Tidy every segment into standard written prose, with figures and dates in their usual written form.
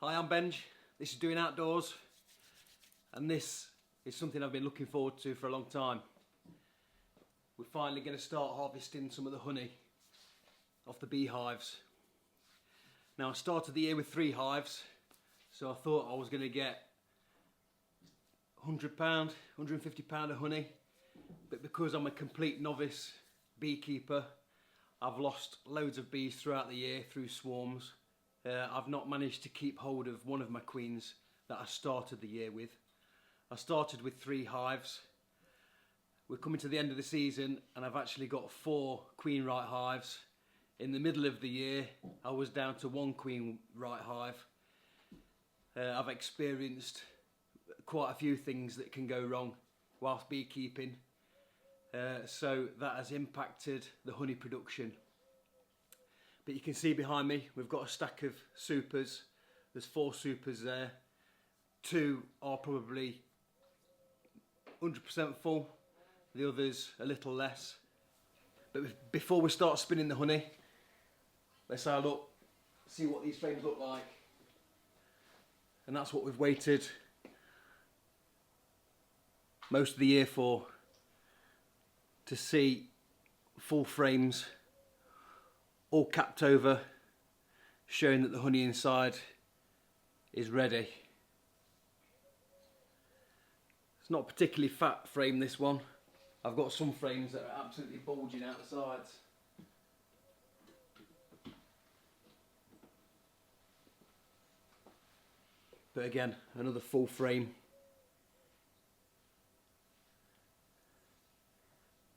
Hi, I'm Benj. This is Doing Outdoors, and this is something I've been looking forward to for a long time. We're finally going to start harvesting some of the honey off the beehives. Now, I started the year with 3 hives, so I thought I was going to get £100, £150 of honey, but because I'm a complete novice beekeeper, I've lost loads of bees throughout the year through swarms. I've not managed to keep hold of one of my queens that I started the year with. I started with 3 hives. We're coming to the end of the season and I've actually got 4 queen right hives. In the middle of the year I was down to 1 queen right hive. I've experienced quite a few things that can go wrong whilst beekeeping, so that has impacted the honey production. But you can see behind me we've got a stack of supers. There's 4 supers there. 2 are probably 100% full, the others a little less. But before we start spinning the honey, let's have a look, see what these frames look like. And that's what we've waited most of the year for, to see full frames, all capped over, showing that the honey inside is ready. It's not a particularly fat frame, this one. I've got some frames that are absolutely bulging out the sides. But again, another full frame.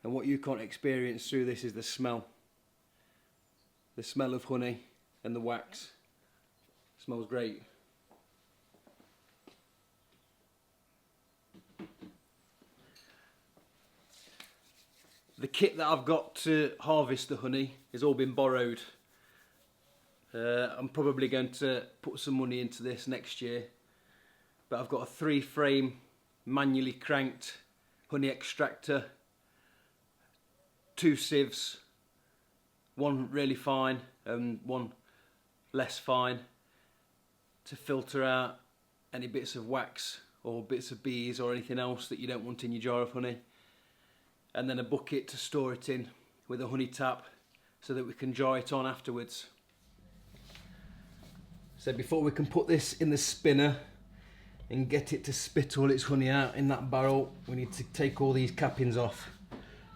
And what you can't experience through this is the smell. The smell of honey and the wax. It smells great. The kit that I've got to harvest the honey has all been borrowed. I'm probably going to put some money into this next year. But I've got a 3 frame manually cranked honey extractor, 2 sieves, 1 really fine and 1 less fine, to filter out any bits of wax or bits of bees or anything else that you don't want in your jar of honey. And then a bucket to store it in with a honey tap so that we can dry it on afterwards. So before we can put this in the spinner and get it to spit all its honey out in that barrel, we need to take all these cappings off.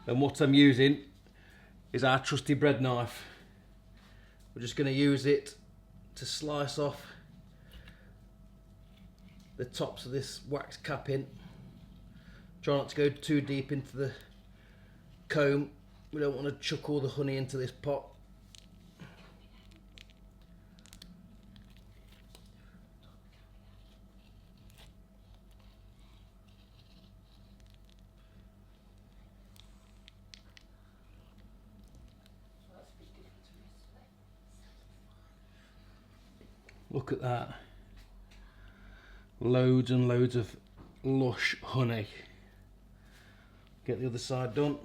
And what I'm using is our trusty bread knife. We're just going to use it to slice off the tops of this wax capping. Try not to go too deep into the comb. We don't want to chuck all the honey into this pot. Look at that. Loads and loads of lush honey. Get the other side done.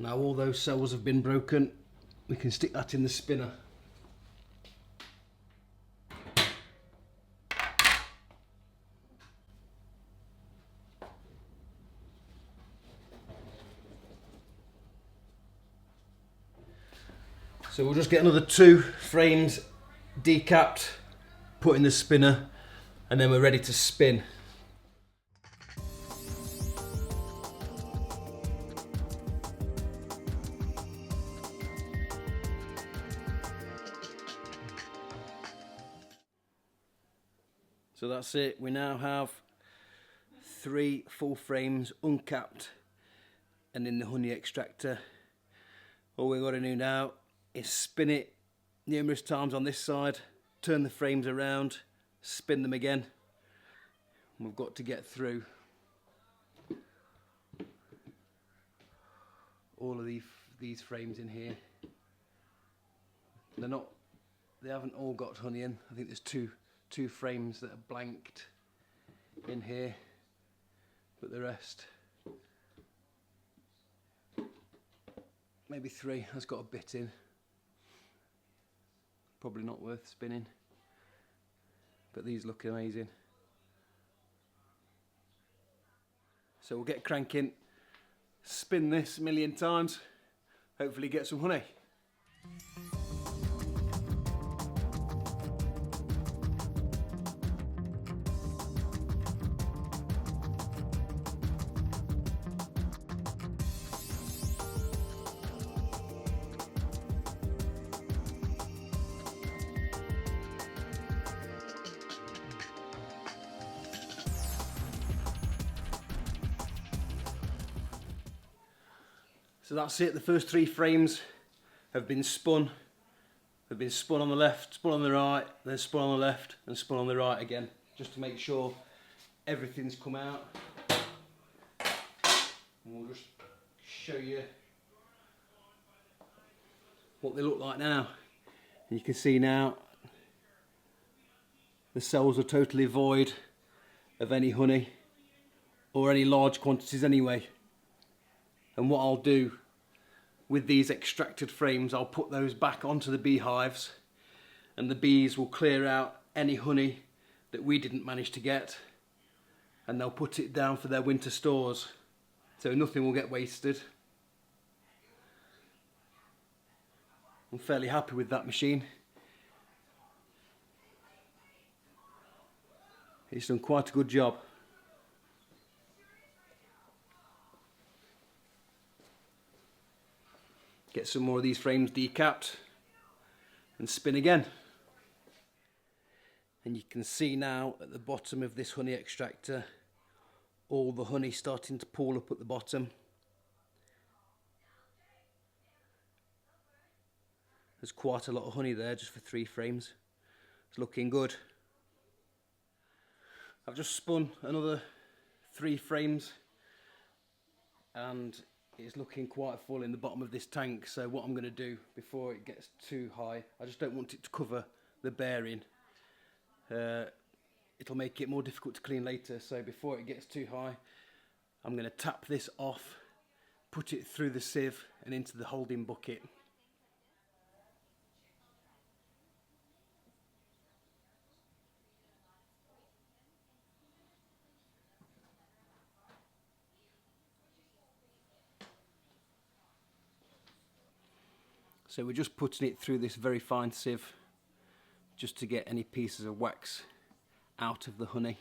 Now all those cells have been broken, we can stick that in the spinner. So we'll just get another 2 frames decapped, put in the spinner, and then we're ready to spin. So that's it. We now have 3 full frames uncapped and in the honey extractor. All we've got to do now is spin it numerous times on this side, turn the frames around, spin them again. We've got to get through all of these frames in here. They haven't all got honey in. I think there's two frames that are blanked in here, but the rest, maybe 3, has got a bit in. Probably not worth spinning, but these look amazing. So we'll get cranking, spin this a million times, hopefully get some honey. So that's it, the first 3 frames have been spun. They've been spun on the left, spun on the right, then spun on the left and spun on the right again, just to make sure everything's come out. And we'll just show you what they look like now. And you can see now the cells are totally void of any honey or any large quantities anyway. And what I'll do with these extracted frames, I'll put those back onto the beehives and the bees will clear out any honey that we didn't manage to get, and they'll put it down for their winter stores, so nothing will get wasted. I'm fairly happy with that machine. It's done quite a good job. Get some more of these frames decapped and spin again. And you can see now at the bottom of this honey extractor all the honey starting to pool up at the bottom. There's quite a lot of honey there just for 3 frames. It's looking good. I've just spun another 3 frames and it's looking quite full in the bottom of this tank, so what I'm going to do before it gets too high, I just don't want it to cover the bearing. It'll make it more difficult to clean later, so before it gets too high I'm going to tap this off, put it through the sieve and into the holding bucket. So we're just putting it through this very fine sieve just to get any pieces of wax out of the honey,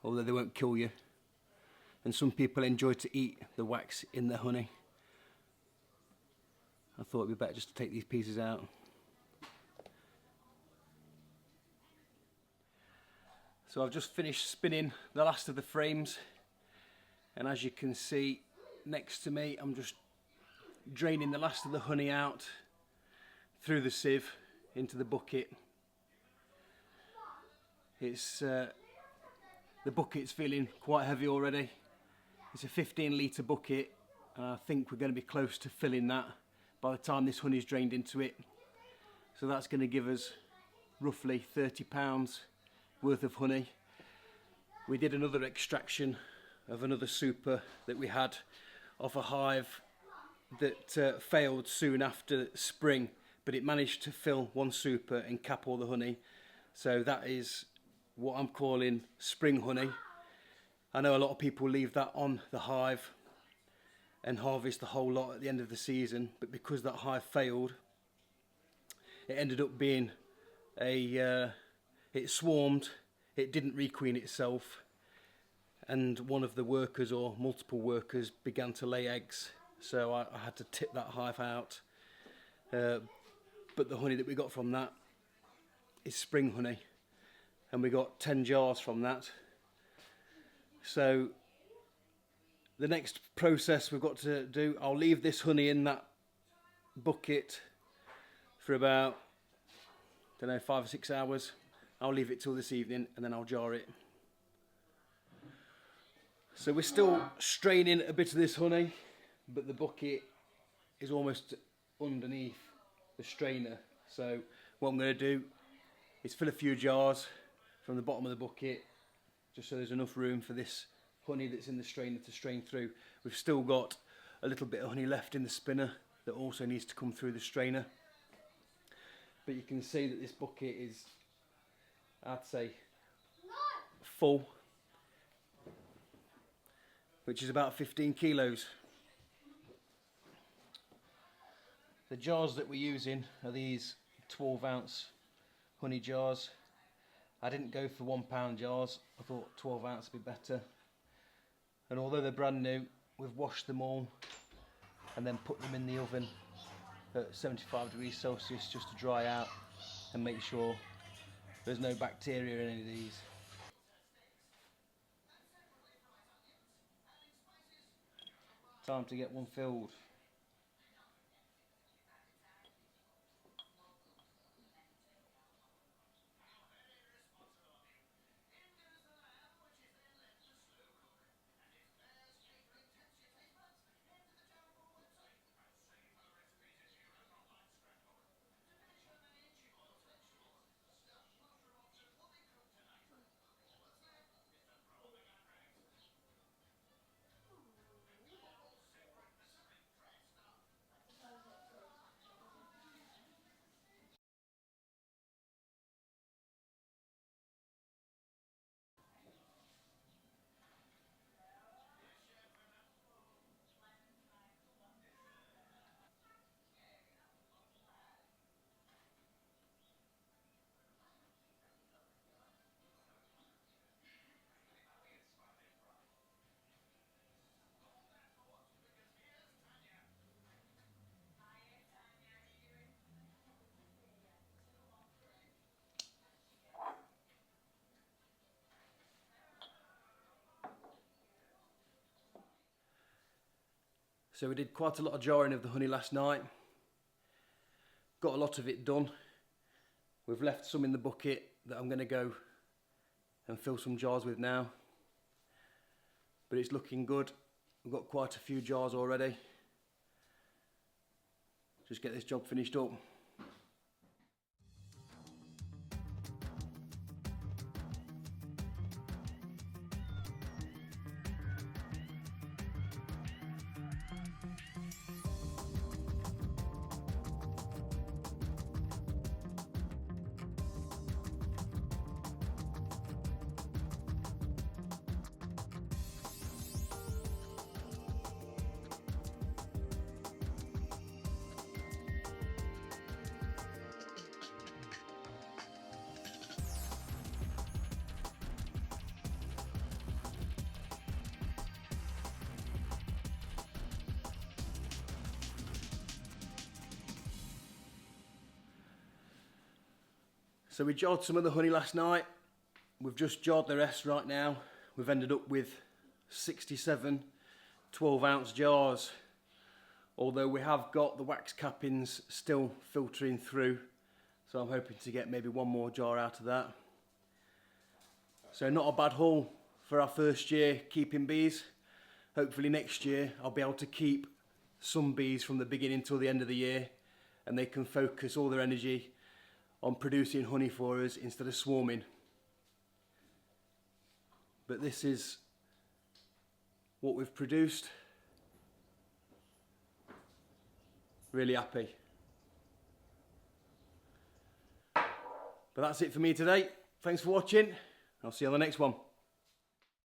although they won't kill you. And some people enjoy to eat the wax in the honey. I thought it'd be better just to take these pieces out. So I've just finished spinning the last of the frames, and as you can see next to me, I'm just draining the last of the honey out through the sieve into the bucket. The bucket's feeling quite heavy already. It's a 15-litre bucket and I think we're going to be close to filling that by the time this honey's drained into it. So that's going to give us roughly £30 worth of honey. We did another extraction of another super that we had off a hive that failed soon after spring, but it managed to fill one super and cap all the honey. So that is what I'm calling spring honey. I know a lot of people leave that on the hive and harvest the whole lot at the end of the season, but because that hive failed, it ended up being it swarmed, it didn't requeen itself, and one of the workers or multiple workers began to lay eggs. So I had to tip that hive out, but the honey that we got from that is spring honey, and we got 10 jars from that. So the next process we've got to do, I'll leave this honey in that bucket for about, I don't know, 5 or 6 hours. I'll leave it till this evening and then I'll jar it. So we're still straining a bit of this honey, but the bucket is almost underneath the strainer. So what I'm going to do is fill a few jars from the bottom of the bucket, just so there's enough room for this honey that's in the strainer to strain through. We've still got a little bit of honey left in the spinner that also needs to come through the strainer. But you can see that this bucket is, I'd say, full, which is about 15 kilos. The jars that we're using are these 12-ounce honey jars. I didn't go for £1 jars, I thought 12 ounce would be better. And although they're brand new, we've washed them all and then put them in the oven at 75 degrees Celsius just to dry out and make sure there's no bacteria in any of these. Time to get one filled. So we did quite a lot of jarring of the honey last night. Got a lot of it done. We've left some in the bucket that I'm going to go and fill some jars with now. But it's looking good. We've got quite a few jars already. Just get this job finished up. So we jarred some of the honey last night. We've just jarred the rest right now. We've ended up with 67 12-ounce jars. Although we have got the wax cappings still filtering through. So I'm hoping to get maybe one more jar out of that. So not a bad haul for our first year keeping bees. Hopefully next year I'll be able to keep some bees from the beginning till the end of the year, and they can focus all their energy on producing honey for us instead of swarming. But this is what we've produced. Really happy. But that's it for me today. Thanks for watching. I'll see you on the next one.